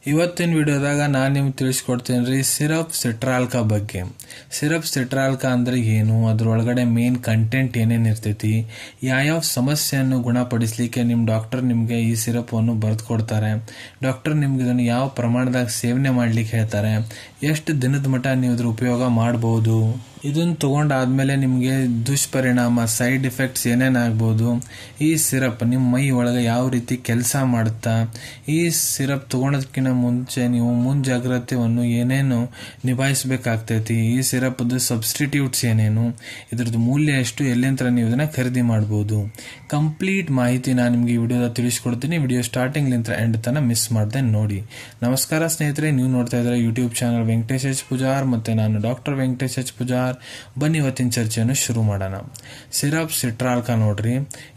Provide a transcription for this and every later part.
ಇವತ್ತಿನ ವಿಡಿಯೋದಾಗ ನಾನು ನಿಮ್ಗೆ ತಿಳಿಸ್ಕೊಡ್ತೀನಿ ರೀ ಸಿರಪ್ ಸಿಟ್ರಾಲ್ಕಾ ಬಗ್ಗೆ. ಸಿರಪ್ ಸಿಟ್ರಾಲ್ಕಾ ಅಂದ್ರೆ ಏನು, ಅದ್ರೊಳಗಡೆ ಮೇನ್ ಕಂಟೆಂಟ್ ಏನೇನು ಇರ್ತೈತಿ, ಯಾವ ಸಮಸ್ಯೆಯನ್ನು ಗುಣಪಡಿಸಲಿಕ್ಕೆ ನಿಮ್ಮ ಡಾಕ್ಟರ್ ನಿಮಗೆ ಈ ಸಿರಪ್ ಅನ್ನು ಬರೆದು ಕೊಡ್ತಾರೆ, ಡಾಕ್ಟರ್ ನಿಮ್ಗೆ ಇದನ್ನು ಯಾವ ಪ್ರಮಾಣದಾಗ ಸೇವನೆ ಮಾಡ್ಲಿಕ್ಕೆ ಹೇಳ್ತಾರೆ, ಎಷ್ಟು ದಿನದ ಮಟ್ಟ ನೀವು ಇದ್ರ ಉಪಯೋಗ ಮಾಡಬಹುದು, ಇದನ್ನು ತಗೊಂಡಾದ್ಮೇಲೆ ನಿಮಗೆ ದುಷ್ಪರಿಣಾಮ ಸೈಡ್ ಎಫೆಕ್ಟ್ಸ್ ಏನೇನಾಗ್ಬೋದು, ಈ ಸಿರಪ್ ನಿಮ್ಮ ಮೈ ಒಳಗೆ ಯಾವ ರೀತಿ ಕೆಲಸ ಮಾಡುತ್ತಾ, ಈ ಸಿರಪ್ ತಗೊಳೋದಕ್ಕಿಂತ ಮುಂಚೆ ನೀವು ಮುಂಜಾಗ್ರತೆಯನ್ನು ಏನೇನು ನಿಭಾಯಿಸಬೇಕಾಗ್ತೈತಿ, ಈ ಸಿರಪ್ದು ಸಬ್ಸ್ಟಿಟ್ಯೂಟ್ಸ್ ಏನೇನು, ಇದ್ರದ್ದು ಮೂಲ್ಯ ಎಷ್ಟು, ಎಲ್ಲಿಂದ ನೀವು ಇದನ್ನ ಖರೀದಿ ಮಾಡಬಹುದು, ಕಂಪ್ಲೀಟ್ ಮಾಹಿತಿ ನಾನು ನಿಮಗೆ ಈ ವಿಡಿಯೋದ ತಿಳಿಸ್ಕೊಡ್ತೀನಿ. ವಿಡಿಯೋ ಸ್ಟಾರ್ಟಿಂಗ್ ಲಿಂದ ಎಂಡ್ ತನಕ ಮಿಸ್ ಮಾಡ್ದೆ ನೋಡಿ. ನಮಸ್ಕಾರ ಸ್ನೇಹಿತರೆ, ನೀವು ನೋಡ್ತಾ ಇದ್ದಾರೆ YouTube channel Venkatesh H Poojar, ಮತ್ತೆ ನಾನು ಡಾಕ್ಟರ್ ವೆಂಕಟೇಶ್ ಎಚ್ ಪೂಜಾರ್. ಬನ್ನಿ ಇವತ್ತಿನ ಚರ್ಚೆಯನ್ನು ಶುರು ಮಾಡೋಣ. ಸಿರಪ್ ಸಿಟ್ರಾಲ್ಕಾ ನೋಡ್ರಿ,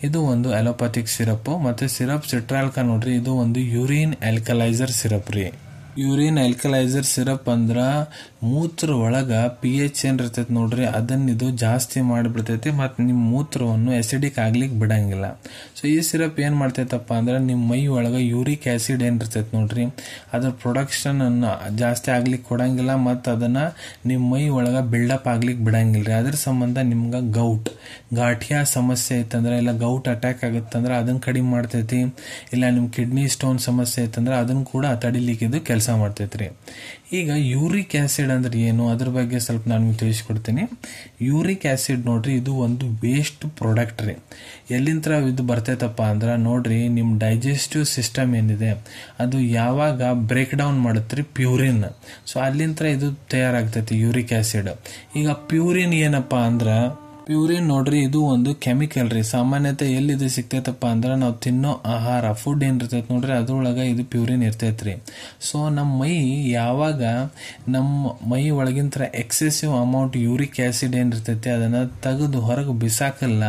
ಇದು ಒಂದು ಅಲೋಪತಿಕ್ ಸಿರಪ್. ಮತ್ತೆ ಸಿರಪ್ ಸಿಟ್ರಾಲ್ಕಾ ನೋಡ್ರಿ, ಇದು ಒಂದು ಯೂರಿನ್ ಆಲ್ಕಲೈಸರ್ ಸಿರಪ್ ರೀ. ಯೂರಿನ್ ಆಲ್ಕಲೈಸರ್ ಸಿರಪ್ ಅಂದ್ರ ಮೂತ್ರ ಒಳಗ pH ಏನ್ ಇರ್ತೈತಿ ನೋಡ್ರಿ, ಅದನ್ನ ಇದು ಜಾಸ್ತಿ ಮಾಡಿಬಿಡ್ತೈತಿ ಮತ್ತು ನಿಮ್ಮ ಮೂತ್ರವನ್ನು ಅಸಿಡಿಕ್ ಆಗ್ಲಿಕ್ಕೆ ಬಿಡಂಗಿಲ್ಲ. ಸೊ ಈ ಸಿರಪ್ ಏನ್ ಮಾಡ್ತೈತಪ್ಪ ಅಂದ್ರೆ ನಿಮ್ಮ ಮೈ ಒಳಗ ಯೂರಿಕ್ ಆಸಿಡ್ ಏನ್ ಇರ್ತೈತಿ ನೋಡ್ರಿ, ಅದ್ರ ಪ್ರೊಡಕ್ಷನ್ ಅನ್ನ ಜಾಸ್ತಿ ಆಗ್ಲಿಕ್ಕೆ ಕೊಡಂಗಿಲ್ಲ ಮತ್ತು ಅದನ್ನ ನಿಮ್ಮ ಮೈ ಒಳಗ ಬಿಲ್ಡಪ್ ಆಗ್ಲಿಕ್ಕೆ ಬಿಡಂಗಿಲ್ರಿ. ಅದ್ರ ಸಂಬಂಧ ನಿಮ್ಗ ಗಾಠಿಯಾ ಸಮಸ್ಯೆ ಐತಂದ್ರೆ, ಇಲ್ಲ ಗೌಟ್ ಅಟ್ಯಾಕ್ ಆಗುತ್ತಂದ್ರೆ ಅದನ್ನ ಕಡಿಮೆ ಮಾಡ್ತೈತಿ, ಇಲ್ಲ ನಿಮ್ ಕಿಡ್ನಿ ಸ್ಟೋನ್ ಸಮಸ್ಯೆ ಐತಂದ್ರೆ ಅದನ್ನ ಕೂಡ ತಡಿಲಿಕ್ಕೆ ಇದು ಕೆಲಸ ಮಾಡ್ತೈತ್ರಿ. ಈಗ ಯೂರಿಕ್ ಆಸಿಡ್ ಅಂದ್ರೆ ಏನು, ಅದ್ರ ಬಗ್ಗೆ ಸ್ವಲ್ಪ ನಾನು ತಿಳಿಸ್ಕೊಡ್ತೀನಿ. ಯೂರಿಕ್ ಆಸಿಡ್ ನೋಡ್ರಿ, ಇದು ಒಂದು ವೇಸ್ಟ್ ಪ್ರಾಡಕ್ಟ್ ರೀ. ಎಲ್ಲಿಂದ ಇದು ಬರ್ತೈತಪ್ಪ ಅಂದ್ರೆ ನೋಡ್ರಿ, ನಿಮ್ ಡೈಜೆಸ್ಟಿವ್ ಸಿಸ್ಟಮ್ ಏನಿದೆ ಅದು ಯಾವಾಗ ಬ್ರೇಕ್ ಡೌನ್ ಮಾಡುತ್ತ್ರಿ ಪ್ಯೂರಿನ್, ಸೊ ಅಲ್ಲಿಂದ ಇದು ತಯಾರಾಗ್ತೈತಿ ಯೂರಿಕ್ ಆಸಿಡ್. ಈಗ ಪ್ಯೂರಿನ್ ಏನಪ್ಪಾ ಅಂದ್ರ, ಪ್ಯೂರಿನ್ ನೋಡ್ರಿ ಇದು ಒಂದು ಕೆಮಿಕಲ್ ರೀ. ಸಾಮಾನ್ಯತೆ ಎಲ್ಲಿ ಇದು ಸಿಗ್ತೈತಪ್ಪ ಅಂದ್ರೆ ನಾವು ತಿನ್ನೋ ಆಹಾರ ಫುಡ್ ಏನಿರ್ತೈತಿ ನೋಡ್ರಿ ಅದ್ರೊಳಗ ಇದು ಪ್ಯೂರಿನ್ ಇರ್ತೈತ್ರಿ. ಸೊ ನಮ್ಮ ಮೈ ಯಾವಾಗ ನಮ್ಮ ಮೈ ಒಳಗಿಂತ ಎಕ್ಸೆಸಿವ್ ಅಮೌಂಟ್ ಯೂರಿಕ್ ಆಸಿಡ್ ಏನಿರ್ತೈತಿ ಅದನ್ನ ತೆಗೆದು ಹೊರಗೆ ಬಿಸಾಕಲ್ಲ,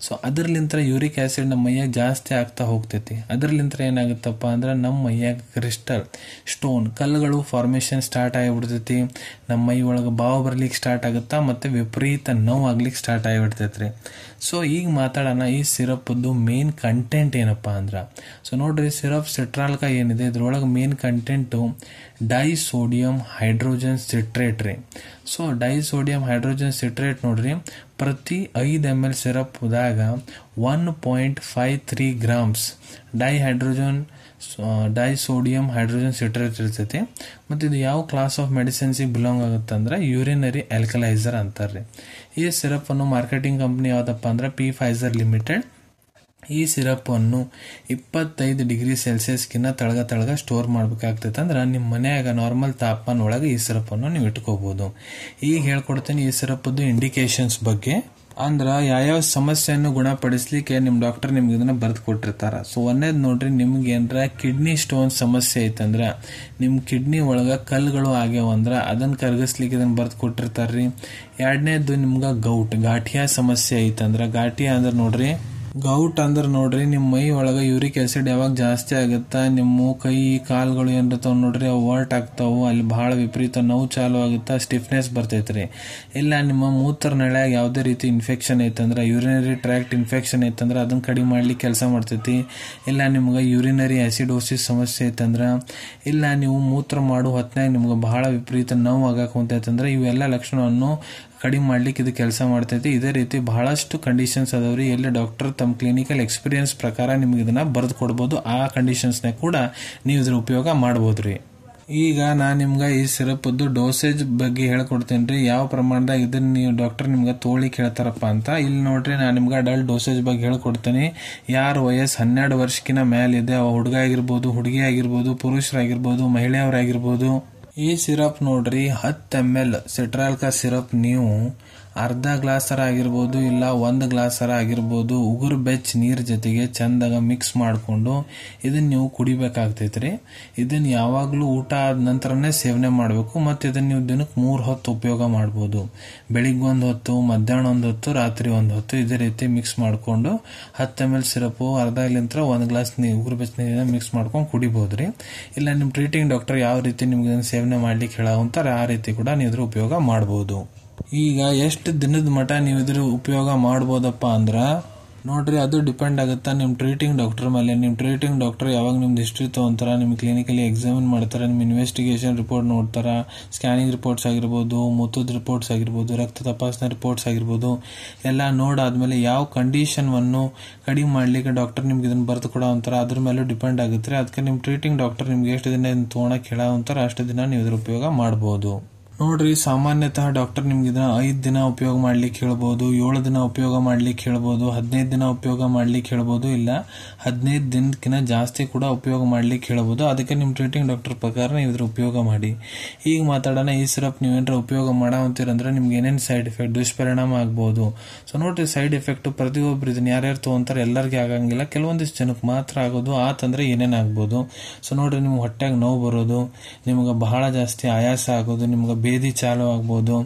ಸೊ ಅದ್ರಲಿಂತ್ರ ಯೂರಿಕ್ ಆಸಿಡ್ ನಮ್ಮ ಮೈಯಾಗ ಜಾಸ್ತಿ ಆಗ್ತಾ ಹೋಗ್ತೈತಿ. ಅದ್ರಲಿಂತ್ರ ಏನಾಗುತ್ತಪ್ಪ ಅಂದ್ರೆ ನಮ್ಮ ಮೈಯಾಗ ಕ್ರಿಸ್ಟಲ್ ಸ್ಟೋನ್ ಕಲ್ಲುಗಳು ಫಾರ್ಮೇಶನ್ ಸ್ಟಾರ್ಟ್ ಆಗಿಬಿಡ್ತೈತಿ, ನಮ್ಮ ಮೈ ಒಳಗೆ ಬಾವು ಬರ್ಲಿಕ್ಕೆ ಸ್ಟಾರ್ಟ್ ಆಗುತ್ತಾ, ಮತ್ತೆ ವಿಪರೀತ ನೋವು ಆಗ್ಲಿಕ್ಕೆ ಸ್ಟಾರ್ಟ್ ಆಗಿಬಿಡ್ತೈತ್ರಿ. ಸೊ ಈಗ ಮಾತಾಡೋಣ ಈ ಸಿರಪ್ದು ಮೇನ್ ಕಂಟೆಂಟ್ ಏನಪ್ಪಾ ಅಂದ್ರ. ಸೊ ನೋಡ್ರಿ, ಸಿರಪ್ ಸಿಟ್ರಾಲ್ಕಾ ಏನಿದೆ ಇದ್ರೊಳಗೆ main content disodium hydrogen citrate ರೀ. ಸೊ ಡೈಸೋಡಿಯಂ ಹೈಡ್ರೋಜನ್ ಸಿಟ್ರೇಟ್ ನೋಡ್ರಿ, ಪ್ರತಿ 5 ml ಸಿರಪ್ದಾಗ 1.53 grams disodium hydrogen citrate ಇರ್ತೈತಿ. ಮತ್ತು ಇದು ಯಾವ ಕ್ಲಾಸ್ ಆಫ್ ಮೆಡಿಸಿನ್ಸಿಗೆ ಬಿಲಾಂಗ್ ಆಗುತ್ತೆ ಅಂದ್ರೆ ಯೂರಿನರಿ ಆಲ್ಕಲೈಸರ್ ಅಂತಾರ್ರಿ. ಈ ಸಿರಪ್ ಅನ್ನು ಮಾರ್ಕೆಟಿಂಗ್ ಕಂಪನಿ ಯಾವ್ದಪ್ಪ ಅಂದ್ರೆ ಫೈಸರ್ ಲಿಮಿಟೆಡ್. ಈ ಸಿರಪ್ ಅನ್ನು 25 ಡಿಗ್ರಿ ಸೆಲ್ಸಿಯಸ್ಗಿನ್ನ ತಳಗ ಸ್ಟೋರ್ ಮಾಡ್ಬೇಕಾಗ್ತೈತೆ. ಅಂದ್ರೆ ನಿಮ್ಮ ಮನೆಯಾಗ ನಾರ್ಮಲ್ ತಾಪಮಾನ ಒಳಗೆ ಈ ಸಿರಪ್ ಅನ್ನು ನೀವು ಇಟ್ಕೋಬಹುದು. ಈಗ ಹೇಳ್ಕೊಡ್ತೀನಿ ಈ ಸಿರಪ್ದು ಇಂಡಿಕೇಶನ್ಸ್ ಬಗ್ಗೆ. ಅಂದ್ರ ಯಾವ ಸಮಸ್ಯೆಯನ್ನು ಗುಣಪಡಿಸ್ಲಿಕ್ಕೆ ನಿಮ್ ಡಾಕ್ಟರ್ ನಿಮ್ಗೆ ಇದನ್ನ ಬರೆದು ಕೊಟ್ಟಿರ್ತಾರ. ಸೊ ಒಂದೇದ್ ನೋಡ್ರಿ, ನಿಮ್ಗೆ ಏನ್ರ ಕಿಡ್ನಿ ಸ್ಟೋನ್ ಸಮಸ್ಯೆ ಐತಂದ್ರ, ನಿಮ್ ಕಿಡ್ನಿ ಒಳಗ ಕಲ್ಗಳು ಆಗ್ಯಾವಂದ್ರ ಅದನ್ನ ಕರಗಿಸ್ಲಿಕ್ಕೆ ಇದನ್ನ ಬರೆದು ಕೊಟ್ಟಿರ್ತಾರ್ರಿ. ಎರಡನೇದು ನಿಮ್ಗ ಗಾಠಿಯಾ ಸಮಸ್ಯೆ ಐತಂದ್ರ, ಗಾಠಿಯಾ ಅಂದ್ರೆ ನೋಡ್ರಿ ನಿಮ್ಮ ಮೈ ಒಳಗ ಯೂರಿಕ್ ಆಸಿಡ್ ಯಾವಾಗ ಜಾಸ್ತಿ ಆಗುತ್ತಾ, ನಿಮ್ಮ ಕೈ ಕಾಲ್ಗಳು ಏನಿರ್ತಾವ ನೋಡ್ರಿ ಅವು ವರ್ಟ್ ಆಗ್ತಾವು, ಅಲ್ಲಿ ಬಹಳ ವಿಪರೀತ ನೋವು ಚಾಲು ಆಗುತ್ತಾ, ಸ್ಟಿಫ್ನೆಸ್ ಬರ್ತೈತ್ರಿ. ಇಲ್ಲ ನಿಮ್ಮ ಮೂತ್ರ ನಳ್ಯಾಗ ಯಾವುದೇ ರೀತಿ ಇನ್ಫೆಕ್ಷನ್ ಐತಂದ್ರ, ಯೂರಿನರಿ ಟ್ರ್ಯಾಕ್ಟ್ ಇನ್ಫೆಕ್ಷನ್ ಐತಂದ್ರ ಅದನ್ನ ಕಡಿಮೆ ಮಾಡ್ಲಿಕ್ಕೆ ಕೆಲಸ ಮಾಡ್ತೈತಿ. ಇಲ್ಲ ನಿಮ್ಗೆ ಯೂರಿನರಿ ಆಸಿಡೋಸಿಸ್ ಸಮಸ್ಯೆ ಐತಂದ್ರ, ಇಲ್ಲ ನೀವು ಮೂತ್ರ ಮಾಡೋ ಹೊತ್ನಾಗ ನಿಮ್ಗೆ ಬಹಳ ವಿಪರೀತ ನೋವು ಆಗಕ್ಕೆ ಹೊಂತೈತಂದ್ರ, ಇವೆಲ್ಲ ಲಕ್ಷಣವನ್ನು ಕಡಿಮೆ ಮಾಡ್ಲಿಕ್ಕೆ ಇದು ಕೆಲಸ ಮಾಡ್ತೈತಿ. ಇದೇ ರೀತಿ ಬಹಳಷ್ಟು ಕಂಡೀಷನ್ಸ್ ಅದಾವ್ರಿ. ಎಲ್ಲ ಡಾಕ್ಟರ್ ತಮ್ಮ ಕ್ಲಿನಿಕಲ್ ಎಕ್ಸ್ಪೀರಿಯನ್ಸ್ ಪ್ರಕಾರ ನಿಮ್ಗೆ ಇದನ್ನ ಬರೆದು ಕೊಡ್ಬೋದು. ಆ ಕಂಡೀಷನ್ಸ್ನಾಗ ಕೂಡ ನೀವು ಇದ್ರ ಉಪಯೋಗ ಮಾಡ್ಬೋದ್ರಿ. ಈಗ ನಾನು ನಿಮ್ಗೆ ಈ ಸಿರಪ್ದು ಡೋಸೇಜ್ ಬಗ್ಗೆ ಹೇಳ್ಕೊಡ್ತೇನೆ ರೀ, ಯಾವ ಪ್ರಮಾಣದಾಗ ಇದನ್ನ ನೀವು ಡಾಕ್ಟರ್ ನಿಮ್ಗೆ ತೋಳಿಕ್ ಹೇಳ್ತಾರಪ್ಪ ಅಂತ. ಇಲ್ಲಿ ನೋಡ್ರಿ, ನಾನು ನಿಮ್ಗೆ ಅಡಲ್ಟ್ ಡೋಸೇಜ್ ಬಗ್ಗೆ ಹೇಳ್ಕೊಡ್ತೇನೆ. ಯಾರ ವಯಸ್ಸು 12 ವರ್ಷಕ್ಕಿಂತ ಮೇಲಿದೆ, ಹುಡುಗ ಆಗಿರ್ಬೋದು, ಹುಡುಗಿ ಆಗಿರ್ಬೋದು, ಪುರುಷರಾಗಿರ್ಬೋದು, ಮಹಿಳೆಯರಾಗಿರ್ಬೋದು. ಈ ಸಿರಪ್ ನೋಡ್ರಿ 10 ml ಸಿಟ್ರಾಲ್ಕಾ ಸಿರಪ್ ನೀವು ಅರ್ಧ ಗ್ಲಾಸರ ಆಗಿರ್ಬೋದು, ಇಲ್ಲ 1 ಗ್ಲಾಸರ ಆಗಿರ್ಬೋದು, ಉಗುರು ಬೆಚ್ಚ ನೀರ್ ಜೊತೆಗೆ ಚಂದಾಗ ಮಿಕ್ಸ್ ಮಾಡಿಕೊಂಡು ಇದನ್ನ ನೀವು ಕುಡಿಬೇಕಾಗ್ತೈತ್ರಿ. ಇದನ್ನ ಯಾವಾಗ್ಲೂ ಊಟ ಆದ ನಂತರನೇ ಸೇವನೆ ಮಾಡಬೇಕು. ಮತ್ತು ಇದನ್ನ ನೀವು ದಿನಕ್ಕೆ 3 ಹೊತ್ತು ಉಪಯೋಗ ಮಾಡಬಹುದು. ಬೆಳಿಗ್ಗೆ 1 ಹೊತ್ತು, ಮಧ್ಯಾಹ್ನ 1 ಹೊತ್ತು, ರಾತ್ರಿ 1 ಹೊತ್ತು. ಇದೇ ರೀತಿ ಮಿಕ್ಸ್ ಮಾಡಿಕೊಂಡು 10 ml ಸಿರಪ್ ಅರ್ಧಲಿಂತ್ರ 1 ಗ್ಲಾಸ್ ಉಗುರು ಬೆಚ್ಚ ನೀರನ್ನ ಮಿಕ್ಸ್ ಮಾಡ್ಕೊಂಡು ಕುಡಿಬಹುದ್ರಿ. ಇಲ್ಲ ನಿಮ್ ಟ್ರೀಟಿಂಗ್ ಡಾಕ್ಟರ್ ಯಾವ ರೀತಿ ನಿಮ್ಗೆ ಸೇವನೆ ಮಾಡ್ಲಿಕ್ಕೆ ಹೇಳಂತಾರ ಆ ರೀತಿ ಕೂಡ ನೀವು ಇದ್ರ ಉಪಯೋಗ ಮಾಡಬಹುದು. ಈಗ ಎಷ್ಟು ದಿನದ ಮಟ್ಟ ನೀವು ಇದ್ರ ಉಪಯೋಗ ಮಾಡಬಹುದಪ್ಪ ಅಂದ್ರ, ನೋಡ್ರಿ ಅದು ಡಿಪೆಂಡ್ ಆಗುತ್ತಾ ನಿಮ್ಮ ಟ್ರೀಟಿಂಗ್ ಡಾಕ್ಟರ್ ಮೇಲೆ. ನಿಮ್ಮ ಟ್ರೀಟಿಂಗ್ ಡಾಕ್ಟರ್ ಯಾವಾಗ ನಿಮ್ದು ಹಿಸ್ಟ್ರಿ ತೊಗೊಂತಾರ, ನಿಮ್ಮ ಕ್ಲಿನಿಕಲಿ ಎಕ್ಸಾಮಿನ್ ಮಾಡ್ತಾರೆ, ನಿಮ್ಮ ಇನ್ವೆಸ್ಟಿಗೇಷನ್ ರಿಪೋರ್ಟ್ ನೋಡ್ತಾರ, ಸ್ಕ್ಯಾನಿಂಗ್ ರಿಪೋರ್ಟ್ಸ್ ಆಗಿರ್ಬೋದು, ಮೂತ್ರದ ರಿಪೋರ್ಟ್ಸ್ ಆಗಿರ್ಬೋದು, ರಕ್ತ ತಪಾಸಣೆ ರಿಪೋರ್ಟ್ಸ್ ಆಗಿರ್ಬೋದು, ಎಲ್ಲ ನೋಡಾದ್ಮೇಲೆ ಯಾವ ಕಂಡೀಷನ್ವನ್ನು ಕಡಿಮೆ ಮಾಡ್ಲಿಕ್ಕೆ ಡಾಕ್ಟರ್ ನಿಮ್ಗೆ ಇದನ್ನ ಬರೆದು ಕೊಡೋ ಅಂತಾರ, ಅದ್ರ ಮೇಲೆ ಡಿಪೆಂಡ್ ಆಗುತ್ತೆ. ಅದಕ್ಕೆ ನಿಮ್ಮ ಟ್ರೀಟಿಂಗ್ ಡಾಕ್ಟರ್ ನಿಮ್ಗೆ ಎಷ್ಟು ದಿನ ತೊಗೊಳಕ್ ಹೇಳೋ ಅಂತಾರ ಅಷ್ಟು ದಿನ ನೀವು ಇದ್ರ ಉಪಯೋಗ ಮಾಡ್ಬೋದು. ನೋಡ್ರಿ, ಸಾಮಾನ್ಯತಃ ಡಾಕ್ಟರ್ ನಿಮ್ಗೆ ಇದನ್ನ 5 ದಿನ ಉಪಯೋಗ ಮಾಡ್ಲಿಕ್ಕೆ ಹೇಳ್ಬೋದು, 7 ದಿನ ಉಪಯೋಗ ಮಾಡ್ಲಿಕ್ಕೆ ಹೇಳ್ಬೋದು, 15 ದಿನ ಉಪಯೋಗ ಮಾಡ್ಲಿಕ್ಕೆ ಹೇಳ್ಬೋದು, ಇಲ್ಲ 15 ದಿನಕ್ಕಿಂತ ಜಾಸ್ತಿ ಕೂಡ ಉಪಯೋಗ ಮಾಡ್ಲಿಕ್ಕೆ ಹೇಳ್ಬೋದು. ಅದಕ್ಕೆ ನಿಮ್ಮ ಟ್ರೀಟಿಂಗ್ ಡಾಕ್ಟರ್ ಪ್ರಕಾರ ನೀವು ಇದ್ರ ಉಪಯೋಗ ಮಾಡಿ. ಈಗ ಮಾತಾಡೋಣ, ಈ ಸಿರಪ್ ನೀವೇನಾರ ಉಪಯೋಗ ಮಾಡಂತೀರಂದ್ರೆ ನಿಮ್ಗೆ ಏನೇನು ಸೈಡ್ ಎಫೆಕ್ಟ್, ದುಷ್ಪರಿಣಾಮ ಆಗ್ಬೋದು. ಸೊ ನೋಡ್ರಿ, ಸೈಡ್ ಎಫೆಕ್ಟ್ ಪ್ರತಿಯೊಬ್ರು ಇದನ್ನ ಯಾರ್ಯಾರು ತಗೊಂತಾರೆ ಎಲ್ಲರಿಗೂ ಆಗಂಗಿಲ್ಲ, ಕೆಲವೊಂದಿಷ್ಟು ಜನಕ್ಕೆ ಮಾತ್ರ ಆಗೋದು. ಆತಂದ್ರೆ ಏನೇನು ಆಗ್ಬೋದು? ಸೊ ನೋಡ್ರಿ, ನಿಮ್ಗೆ ಹೊಟ್ಟೆಗೆ ನೋವು ಬರೋದು, ನಿಮ್ಗೆ ಬಹಳ ಜಾಸ್ತಿ ಆಯಾಸ ಆಗೋದು, ನಿಮ್ಗೆ ಬೇದಿ ಚಾಲು ಆಗ್ಬೋದು,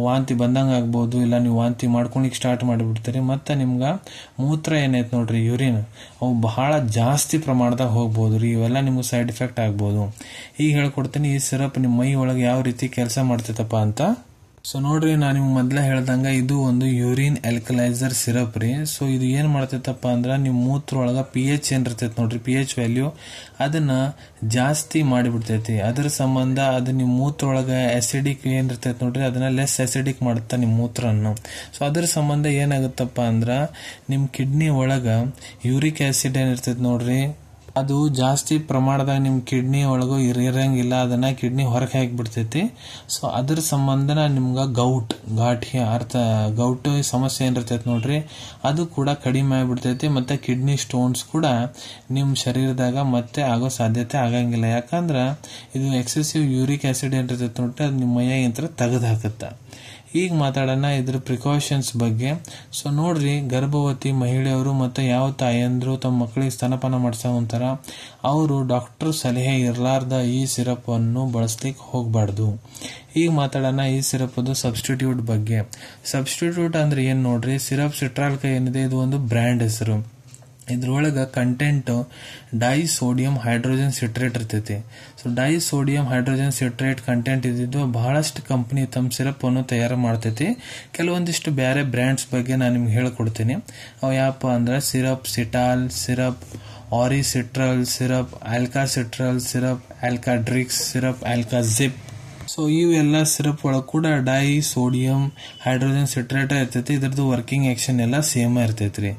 ವಾಂತಿ ಬಂದಂಗೆ ಆಗ್ಬೋದು, ಇಲ್ಲ ನೀವು ವಾಂತಿ ಮಾಡ್ಕೊಳಿಕ್ ಸ್ಟಾರ್ಟ್ ಮಾಡಿಬಿಡ್ತೀರಿ. ಮತ್ತೆ ನಿಮ್ಗೆ ಮೂತ್ರ ಏನೈತೆ ನೋಡ್ರಿ, ಯೂರಿನ್, ಅವು ಬಹಳ ಜಾಸ್ತಿ ಪ್ರಮಾಣದಾಗ ಹೋಗ್ಬೋದು ರೀ. ಇವೆಲ್ಲ ನಿಮ್ಗೆ ಸೈಡ್ ಎಫೆಕ್ಟ್ ಆಗ್ಬೋದು. ಈಗ ಹೇಳ್ಕೊಡ್ತೀನಿ ಈ ಸಿರಪ್ ನಿಮ್ಮ ಮೈ ಒಳಗೆ ಯಾವ ರೀತಿ ಕೆಲಸ ಮಾಡ್ತೈತಪ್ಪ ಅಂತ. ಸೊ ನೋಡ್ರಿ, ನಾನು ನಿಮ್ಗೆ ಮೊದಲೇ ಹೇಳ್ದಂಗ ಇದು ಒಂದು ಯೂರಿನ್ ಆಲ್ಕಲೈಸರ್ ಸಿರಪ್ ರೀ. ಸೊ ಇದು ಏನ್ ಮಾಡ್ತೈತಪ್ಪ ಅಂದ್ರೆ ನಿಮ್ಮ ಮೂತ್ರ ಒಳಗ pH ಏನಿರ್ತೈತಿ ನೋಡ್ರಿ, pH ವ್ಯಾಲ್ಯೂ ಅದನ್ನ ಜಾಸ್ತಿ ಮಾಡಿಬಿಡ್ತೈತಿ. ಅದ್ರ ಸಂಬಂಧ ಅದು ನಿಮ್ಮ ಮೂತ್ರ ಒಳಗ ಅಸಿಡಿಕ್ ಏನಿರ್ತೈತಿ ನೋಡ್ರಿ, ಅದನ್ನ ಲೆಸ್ ಅಸಿಡಿಕ್ ಮಾಡುತ್ತಾ ನಿಮ್ಮ ಮೂತ್ರನ್ನು. ಸೊ ಅದ್ರ ಸಂಬಂಧ ಏನಾಗುತ್ತಪ್ಪ ಅಂದ್ರ ನಿಮ್ಮ ಕಿಡ್ನಿ ಒಳಗ ಯೂರಿಕ್ ಆಸಿಡ್ ಏನಿರ್ತೈತಿ ನೋಡ್ರಿ, ಅದು ಜಾಸ್ತಿ ಪ್ರಮಾಣದಾಗ ನಿಮ್ಮ ಕಿಡ್ನಿ ಒಳಗೂ ಇರಂಗಿಲ್ಲ, ಅದನ್ನ ಕಿಡ್ನಿ ಹೊರಗೆ ಹಾಕಿಬಿಡ್ತೈತಿ. ಸೊ ಅದ್ರ ಸಂಬಂಧನ ನಿಮ್ಗೆ ಗೌಟ್ ಸಮಸ್ಯೆ ಏನಿರ್ತೈತಿ ನೋಡ್ರಿ, ಅದು ಕೂಡ ಕಡಿಮೆ ಆಗಿಬಿಡ್ತೈತಿ. ಮತ್ತೆ ಕಿಡ್ನಿ ಸ್ಟೋನ್ಸ್ ಕೂಡ ನಿಮ್ಮ ಶರೀರದಾಗ ಮತ್ತೆ ಆಗೋ ಸಾಧ್ಯತೆ ಆಗಂಗಿಲ್ಲ. ಯಾಕಂದ್ರೆ ಇದು ಎಕ್ಸೆಸಿವ್ ಯೂರಿಕ್ ಆಸಿಡ್ ಏನಿರ್ತೈತಿ ನೋಡ್ರಿ, ಅದು ನಿಮ್ಮ ಮೈಯಾಗಿಂತ ತೆಗೆದು ಹಾಕುತ್ತ. ಈಗ ಮಾತಾಡೋಣ ಇದ್ರ ಪ್ರಿಕಾಷನ್ಸ್ ಬಗ್ಗೆ. ಸೊ ನೋಡ್ರಿ, ಗರ್ಭವತಿ ಮಹಿಳೆಯರು ಮತ್ತೆ ಯಾವ ತಾಯಂದ್ರು ತಮ್ಮ ಮಕ್ಕಳಿಗೆ ಸ್ತನಪಾನ ಮಾಡ್ಸೋಂತಾರ, ಅವರು ಡಾಕ್ಟರ್ ಸಲಹೆ ಇರಲಾರ್ದ ಈ ಸಿರಪ್ ಅನ್ನು ಬಳಸ್ಲಿಕ್ಕೆ ಹೋಗ್ಬಾರ್ದು. ಈಗ ಮಾತಾಡೋಣ ಈ ಸಿರಪ್ ಅದು ಸಬ್ಸ್ಟಿಟ್ಯೂಟ್ ಬಗ್ಗೆ. ಸಬ್ಸ್ಟಿಟ್ಯೂಟ್ ಅಂದ್ರೆ ಏನ್ ನೋಡ್ರಿ, ಸಿರಪ್ ಸಿಟ್ರಾಲ್ಕ ಏನಿದೆ ಇದು ಒಂದು ಬ್ರ್ಯಾಂಡ್ ಹೆಸರು. ಇದ್ರೊಳಗ ಕಂಟೆಂಟ್ ಡೈಸೋಡಿಯಂ ಹೈಡ್ರೋಜನ್ ಸಿಟ್ರೇಟ್ ಇರ್ತೈತಿ. So disodium hydrogen citrate content ಇದ್ದಿದ್ದು ಬಹಳಷ್ಟು ಕಂಪನಿ ತಮ್ಮ ಸಿರಪ್ ಅನ್ನು ತಯಾರು ಮಾಡ್ತೈತಿ. ಕೆಲವೊಂದಿಷ್ಟು ಬೇರೆ ಬ್ರ್ಯಾಂಡ್ಸ್ ಬಗ್ಗೆ ನಾನು ನಿಮ್ಗೆ ಹೇಳ್ಕೊಡ್ತೀನಿ. ಅವು ಯಾವಪ್ಪ ಅಂದ್ರೆ ಸಿರಪ್ ಸಿಟಾಲ್, ಸಿರಪ್ ಆರಿಸಿಟ್ರಲ್, ಸಿರಪ್ ಆಲ್ಕಾಸಿಟ್ರಲ್, ಸಿರಪ್ ಆಲ್ಕಾಡ್ರಿಕ್ಸ್, ಸಿರಪ್ ಆಲ್ಕಾಜಿಪ್. ಸೊ ಇವೆಲ್ಲ ಸಿರಪ್ ಒಳಗೆ ಕೂಡ ಡೈಸೋಡಿಯಂ ಹೈಡ್ರೋಜನ್ ಸಿಟ್ರೇಟ್ ಇರ್ತೈತಿ. ಇದ್ರದ್ದು ವರ್ಕಿಂಗ್ ಆಕ್ಷನ್ ಎಲ್ಲ ಸೇಮ್ ಇರ್ತೈತ್ರಿ.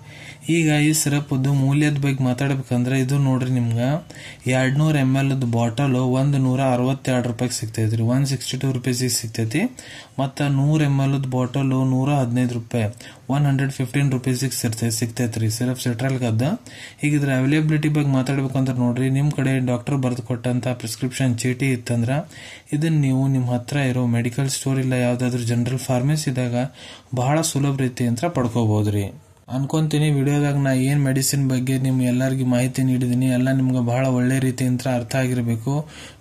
ಈಗ ಈ ಸಿರಪ್ ಮೂಲ್ಯದ ಬಗ್ಗೆ ಮಾತಾಡ್ಬೇಕಂದ್ರೆ ಇದು ನೋಡ್ರಿ, ನಿಮ್ಗೆ 200 ml ಬಾಟಲ್ 162 ರೂಪಾಯಿಗೆ ಸಿಗ್ತೈತ್ರಿ, 162 ರೂಪೀಸಿಗೆ ಸಿಗ್ತೈತಿ. ಮತ್ತು 100 ml ಬಾಟಲ್ 115 ರೂಪಾಯಿ, 115 ರೂಪೀಸಿಗೆ ಸಿಗ್ತೈತ್ರಿ ಸಿರಪ್ ಸಿಟ್ರಾಲ್ಕದ. ಈಗ ಇದ್ರ ಅವೈಲೇಬಿಲಿಟಿ ಬಗ್ಗೆ ಮಾತಾಡ್ಬೇಕಂದ್ರೆ ನೋಡ್ರಿ, ನಿಮ್ ಕಡೆ ಡಾಕ್ಟರ್ ಬರೆದು ಕೊಟ್ಟಂತ ಪ್ರಿಸ್ಕ್ರಿಪ್ಷನ್ ಚೀಟಿ ಇತ್ತಂದ್ರ ಇದನ್ನ ನೀವು ನಿಮ್ಮ ಹತ್ರ ಇರೋ ಮೆಡಿಕಲ್ ಸ್ಟೋರ್ ಇಲ್ಲ ಯಾವ್ದಾದ್ರು ಜನರಲ್ ಫಾರ್ಮಸಿದಾಗ ಬಹಳ ಸುಲಭ ರೀತಿ ಅಂತ ಪಡ್ಕೋಬಹುದ್ರಿ. ಅನ್ಕೊಂತೀನಿ ವಿಡಿಯೋದಾಗ ನಾ ಏನ್ ಮೆಡಿಸಿನ್ ಬಗ್ಗೆ ನಿಮ್ಗೆ ಎಲ್ಲರಿಗೂ ಮಾಹಿತಿ ನೀಡಿದೀನಿ, ಎಲ್ಲ ನಿಮ್ಗೆ ಬಹಳ ಒಳ್ಳೆ ರೀತಿಯಿಂದ ಅರ್ಥ ಆಗಿರಬೇಕು.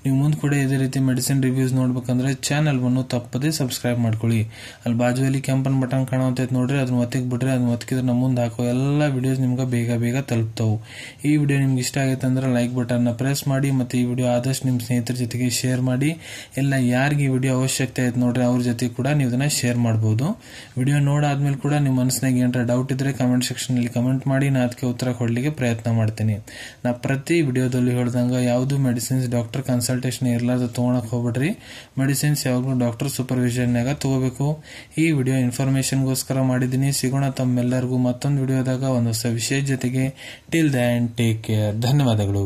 ನೀವು ಮುಂದೆ ಕೂಡ ಇದೇ ರೀತಿ ಮೆಡಿಸಿನ್ ರಿವ್ಯೂಸ್ ನೋಡ್ಬೇಕಂದ್ರೆ ಚಾನಲ್ ಅನ್ನು ತಪ್ಪದೇ ಸಬ್ಸ್ಕ್ರೈಬ್ ಮಾಡ್ಕೊಳ್ಳಿ. ಅಲ್ಲಿ ಬಾಜುವಲ್ಲಿ ಕೆಂಪನ್ ಬಟನ್ ಕಾಣುತ್ತೈತೆ ನೋಡ್ರಿ, ಅದನ್ನ ಒತ್ತಿಗೆ ಬಿಡ್ರಿ. ಅದನ್ನ ಒತ್ತಿದ್ರೆ ನಮ್ಮ ಮುಂದೆ ಹಾಕೋ ಎಲ್ಲ ವಿಡಿಯೋಸ್ ನಿಮ್ಗೆ ಬೇಗ ತಲುಪ್ತಾವು. ಈ ವಿಡಿಯೋ ನಿಮ್ಗೆ ಇಷ್ಟ ಆಗೈತೆ ಅಂದ್ರೆ ಲೈಕ್ ಬಟನ್ ನ ಪ್ರೆಸ್ ಮಾಡಿ, ಮತ್ತೆ ಈ ವಿಡಿಯೋ ಆದಷ್ಟು ನಿಮ್ಮ ಸ್ನೇಹಿತರ ಜೊತೆಗೆ ಶೇರ್ ಮಾಡಿ. ಎಲ್ಲ ಯಾರಿಗೆ ಈ ವಿಡಿಯೋ ಅವಶ್ಯಕತೆ ಐತೆ ನೋಡ್ರಿ ಅವ್ರ ಜೊತೆ ಕೂಡ ನೀವು ಇದನ್ನ ಶೇರ್ ಮಾಡಬಹುದು. ವಿಡಿಯೋ ನೋಡಾದ್ಮೇಲೆ ಕೂಡ ನಿಮ್ಮ ಮನಸ್ಸಿನಾಗ ಏನಾರ ಡೌಟ್ ಇದ್ರೆ ಕಮೆಂಟ್ ಸೆಕ್ಷನ್ ಅಲ್ಲಿ ಕಮೆಂಟ್ ಮಾಡಿ, ನಾ ಅದಕ್ಕೆ ಉತ್ತರ ಕೊಡ್ಲಿಕ್ಕೆ ಪ್ರಯತ್ನ ಮಾಡ್ತೀನಿ. ನಾ ಪ್ರತಿ ವಿಡಿಯೋದಲ್ಲಿ ಹೇಳ್ದಂಗ ಯಾವ್ದು ಮೆಡಿಸಿನ್ಸ್ ಡಾಕ್ಟರ್ ಕನ್ಸಲ್ಟೇಷನ್ ಇರ್ಲಾರ್ದ ತಗೊಳಕ್ ಹೋಗ್ಬಿಡ್ರಿ. ಮೆಡಿಸಿನ್ಸ್ ಯಾವಾಗಲೂ ಡಾಕ್ಟರ್ ಸೂಪರ್ವಿಷನ್ನಾಗ ತಗೋಬೇಕು. ಈ ವಿಡಿಯೋ ಇನ್ಫಾರ್ಮೇಶನ್ಗೋಸ್ಕರ ಮಾಡಿದ್ದೀನಿ. ಸಿಗೋಣ ತಮ್ಮೆಲ್ಲರಿಗೂ ಮತ್ತೊಂದು ವಿಡಿಯೋದಾಗ ಒಂದು ಹೊಸ ವಿಷಯ ಜೊತೆಗೆ. Till then take care. ಧನ್ಯವಾದಗಳು.